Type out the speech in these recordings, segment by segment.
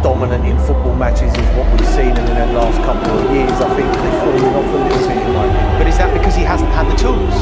dominant in football matches as what we've seen in the last couple of years. I think they've fallen off a little bit in my opinion. But is that because he hasn't had the tools?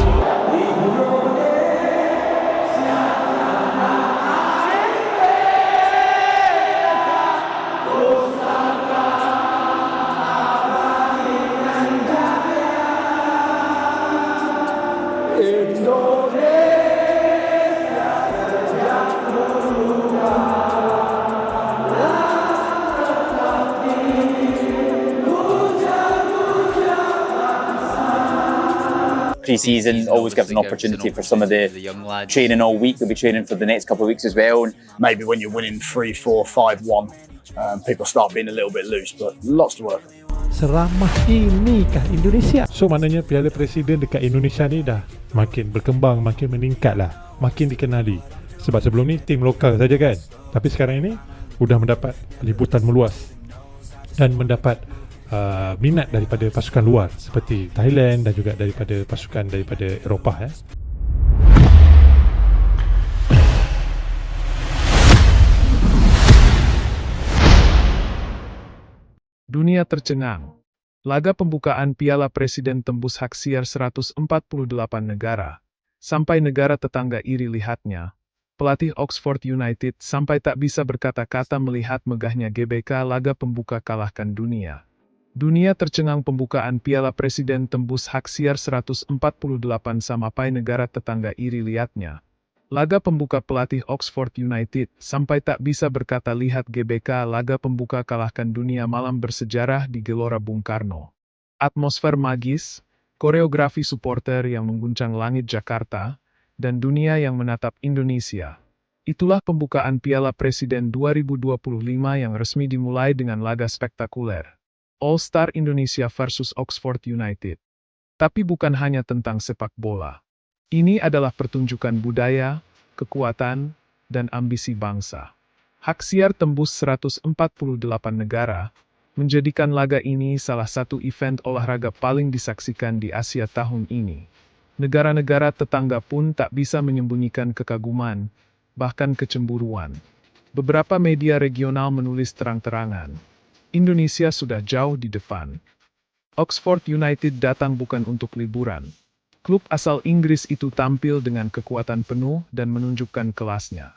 Pre-season always gives an opportunity for some of the young lads. training all week. They'll be training for the next couple of weeks as well. And maybe when you're winning 3-4, 5-1, people start being a little bit loose, but lots to work. Seramah inikah Indonesia? So maknanya Piala Presiden dekat Indonesia ni dah makin berkembang, makin meningkat lah, makin dikenali. Sebab sebelum ni tim lokal saja kan, tapi sekarang ini sudah mendapat liputan meluas dan mendapat minat daripada pasukan luar seperti Thailand dan juga daripada pasukan daripada Eropah ya. Dunia tercengang. Laga pembukaan Piala Presiden tembus hak siar 148 negara. Sampai negara tetangga iri lihatnya. Pelatih Oxford United sampai tak bisa berkata-kata melihat megahnya GBK laga pembuka kalahkan dunia. Dunia tercengang pembukaan Piala Presiden tembus hak siar 148 sampai negara tetangga iri lihatnya. Laga pembuka pelatih Oxford United sampai tak bisa berkata lihat GBK laga pembuka kalahkan dunia malam bersejarah di Gelora Bung Karno. Atmosfer magis, koreografi supporter yang mengguncang langit Jakarta, dan dunia yang menatap Indonesia. Itulah pembukaan Piala Presiden 2025 yang resmi dimulai dengan laga spektakuler. All-Star Indonesia versus Oxford United. Tapi bukan hanya tentang sepak bola. Ini adalah pertunjukan budaya, kekuatan, dan ambisi bangsa. Hak siar tembus 148 negara, menjadikan laga ini salah satu event olahraga paling disaksikan di Asia tahun ini. Negara-negara tetangga pun tak bisa menyembunyikan kekaguman, bahkan kecemburuan. Beberapa media regional menulis terang-terangan, Indonesia sudah jauh di depan. Oxford United datang bukan untuk liburan. Klub asal Inggris itu tampil dengan kekuatan penuh dan menunjukkan kelasnya.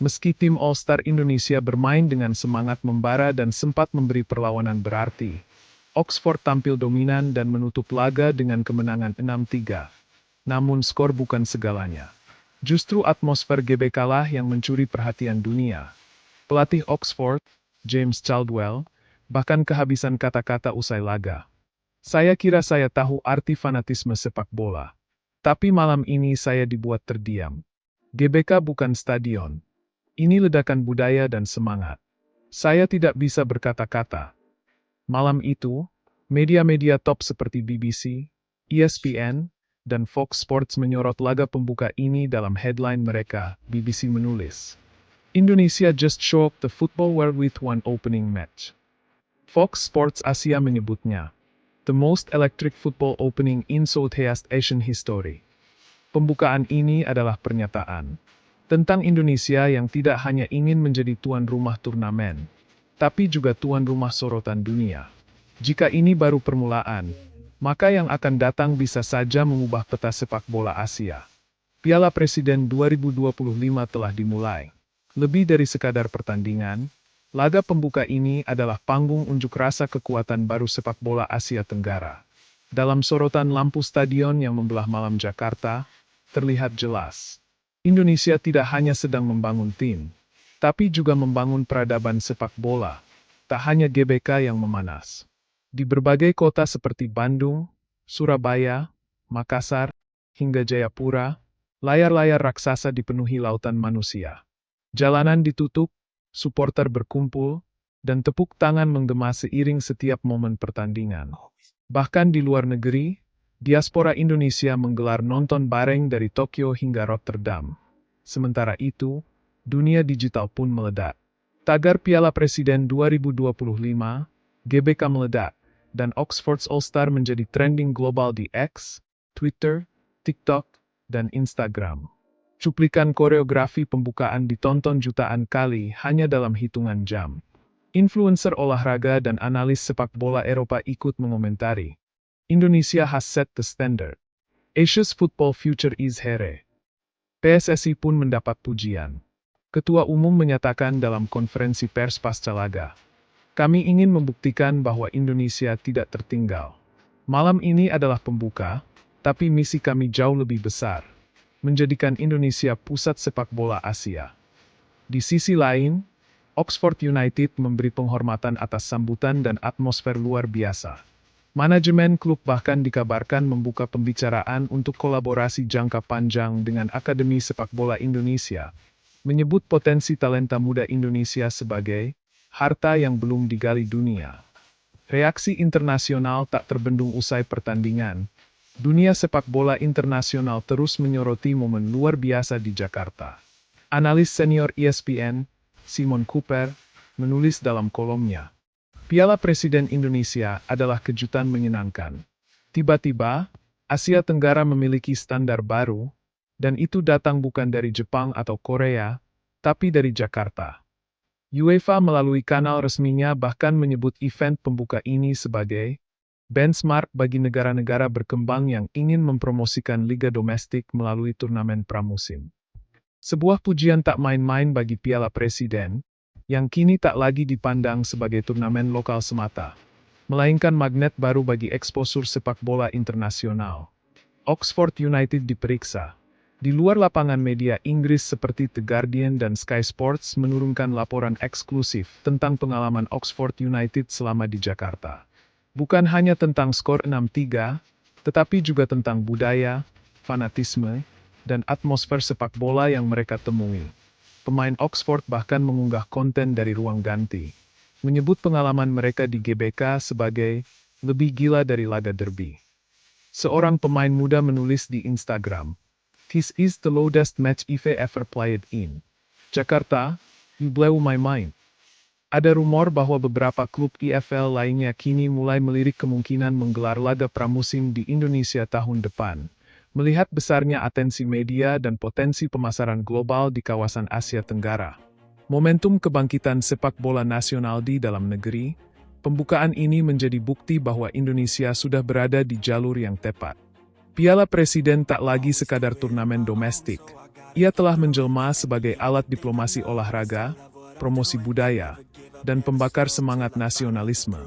Meski tim All-Star Indonesia bermain dengan semangat membara dan sempat memberi perlawanan berarti, Oxford tampil dominan dan menutup laga dengan kemenangan 6-3. Namun skor bukan segalanya. Justru atmosfer GBK lah yang mencuri perhatian dunia. Pelatih Oxford, James Caldwell, bahkan kehabisan kata-kata usai laga. Saya kira saya tahu arti fanatisme sepak bola. Tapi malam ini saya dibuat terdiam. GBK bukan stadion. Ini ledakan budaya dan semangat. Saya tidak bisa berkata-kata. Malam itu, media-media top seperti BBC, ESPN, dan Fox Sports menyorot laga pembuka ini dalam headline mereka. BBC menulis, Indonesia just shocked the football world with one opening match. Fox Sports Asia menyebutnya, the most electric football opening in Southeast Asian history. Pembukaan ini adalah pernyataan tentang Indonesia yang tidak hanya ingin menjadi tuan rumah turnamen, tapi juga tuan rumah sorotan dunia. Jika ini baru permulaan, maka yang akan datang bisa saja mengubah peta sepak bola Asia. Piala Presiden 2025 telah dimulai. Lebih dari sekadar pertandingan, laga pembuka ini adalah panggung unjuk rasa kekuatan baru sepak bola Asia Tenggara. Dalam sorotan lampu stadion yang membelah malam Jakarta, terlihat jelas, Indonesia tidak hanya sedang membangun tim, tapi juga membangun peradaban sepak bola. Tak hanya GBK yang memanas. Di berbagai kota seperti Bandung, Surabaya, Makassar, hingga Jayapura, layar-layar raksasa dipenuhi lautan manusia. Jalanan ditutup, supporter berkumpul, dan tepuk tangan menggema seiring setiap momen pertandingan. Bahkan di luar negeri, diaspora Indonesia menggelar nonton bareng dari Tokyo hingga Rotterdam. Sementara itu, dunia digital pun meledak. Tagar Piala Presiden 2025, GBK meledak, dan Oxford's All-Star menjadi trending global di X, Twitter, TikTok, dan Instagram. Cuplikan koreografi pembukaan ditonton jutaan kali hanya dalam hitungan jam. Influencer olahraga dan analis sepak bola Eropa ikut mengomentari. Indonesia has set the standard. Asia's football future is here. PSSI pun mendapat pujian. Ketua Umum menyatakan dalam konferensi pers pasca laga, "Kami ingin membuktikan bahwa Indonesia tidak tertinggal. Malam ini adalah pembuka, tapi misi kami jauh lebih besar, menjadikan Indonesia pusat sepak bola Asia." Di sisi lain, Oxford United memberi penghormatan atas sambutan dan atmosfer luar biasa. Manajemen klub bahkan dikabarkan membuka pembicaraan untuk kolaborasi jangka panjang dengan Akademi Sepak Bola Indonesia, menyebut potensi talenta muda Indonesia sebagai harta yang belum digali dunia. Reaksi internasional tak terbendung usai pertandingan. Dunia sepak bola internasional terus menyoroti momen luar biasa di Jakarta. Analis senior ESPN, Simon Cooper, menulis dalam kolomnya, "Piala Presiden Indonesia adalah kejutan menyenangkan. Tiba-tiba, Asia Tenggara memiliki standar baru, dan itu datang bukan dari Jepang atau Korea, tapi dari Jakarta." UEFA melalui kanal resminya bahkan menyebut event pembuka ini sebagai benchmark bagi negara-negara berkembang yang ingin mempromosikan liga domestik melalui turnamen pramusim. Sebuah pujian tak main-main bagi Piala Presiden, yang kini tak lagi dipandang sebagai turnamen lokal semata, melainkan magnet baru bagi eksposur sepak bola internasional. Oxford United diperiksa. Di luar lapangan, media Inggris seperti The Guardian dan Sky Sports menurunkan laporan eksklusif tentang pengalaman Oxford United selama di Jakarta. Bukan hanya tentang skor 6-3, tetapi juga tentang budaya, fanatisme, dan atmosfer sepak bola yang mereka temui. Pemain Oxford bahkan mengunggah konten dari ruang ganti, menyebut pengalaman mereka di GBK sebagai lebih gila dari laga derby. Seorang pemain muda menulis di Instagram, "This is the loudest match I've ever played in. Jakarta, you blow my mind." Ada rumor bahwa beberapa klub IFL lainnya kini mulai melirik kemungkinan menggelar laga pramusim di Indonesia tahun depan, melihat besarnya atensi media dan potensi pemasaran global di kawasan Asia Tenggara. Momentum kebangkitan sepak bola nasional di dalam negeri, pembukaan ini menjadi bukti bahwa Indonesia sudah berada di jalur yang tepat. Piala Presiden tak lagi sekadar turnamen domestik. Ia telah menjelma sebagai alat diplomasi olahraga, promosi budaya, dan pembakar semangat nasionalisme.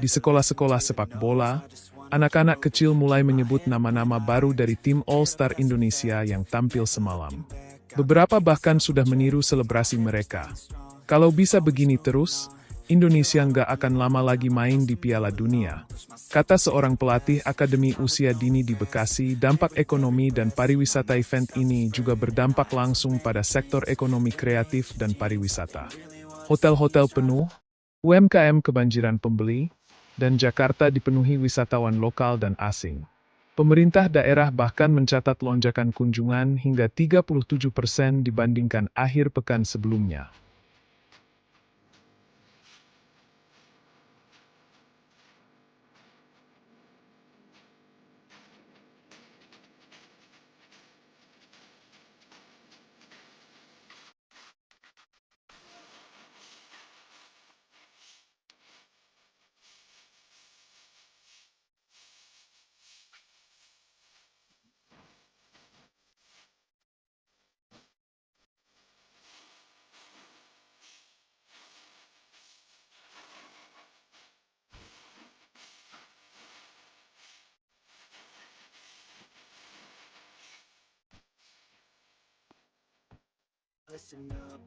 Di sekolah-sekolah sepak bola, anak-anak kecil mulai menyebut nama-nama baru dari tim All-Star Indonesia yang tampil semalam. Beberapa bahkan sudah meniru selebrasi mereka. Kalau bisa begini terus, Indonesia nggak akan lama lagi main di Piala Dunia, kata seorang pelatih akademi usia dini di Bekasi. Dampak ekonomi dan pariwisata event ini juga berdampak langsung pada sektor ekonomi kreatif dan pariwisata. Hotel-hotel penuh, UMKM kebanjiran pembeli, dan Jakarta dipenuhi wisatawan lokal dan asing. Pemerintah daerah bahkan mencatat lonjakan kunjungan hingga 37% dibandingkan akhir pekan sebelumnya. Listen up,